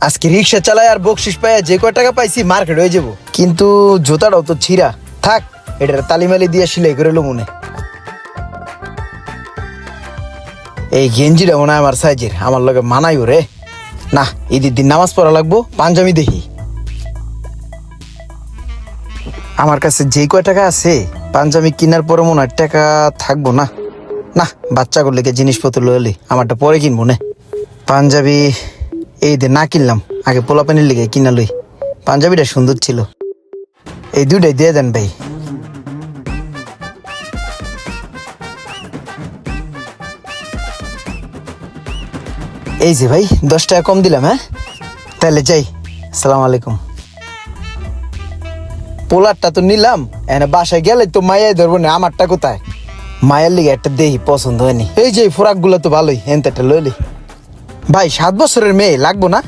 আজকে রিক্সা চালায় আর বকশিস পায় যে কয় টাকা পাইছি মার্কেট হয়ে যাবো, কিন্তু জুতাটাও তো ছিঁড়া থাক, এটার তালিমালি দিয়ে সিলাই করে লো মনে। এই গেঞ্জিটা মনে হয় আমার সাইজের, আমার লগে মানাইও রে। না, ঈদের দিন নামাজ পড়া লাগবো, পাঞ্জাবি দেখি। আমার কাছে যে কয় টাকা আছে পাঞ্জাবি কেনার পরে মনে হয় টাকা থাকবো না। না, বাচ্চা করলে জিনিসপত্র লইলি আমারটা পরে কিনবো না। পাঞ্জাবি এই দে না কিনলাম, আগে পোলাপানির লেগে কিনা লই। পাঞ্জাবিটা সুন্দর ছিল, এই দুইটাই দিয়ে দেন ভাই। এই যে ভাই 10 টাকা কম দিলাম। হ্যাঁ তাহলে যাই, আসসালামু আলাইকুম। পোলারটা তো নিলাম, এনে বাসায় গেলে তো মায়াই ধরবো না, আমারটা কোথায়? মায়ের লিগে একটা দেহি পছন্দ হয়নি। এই যে ফোরাক গুলো তো ভালোই, এনতে একটা লইলি। ভাই 7 বছরের মেয়ে লাগবো না?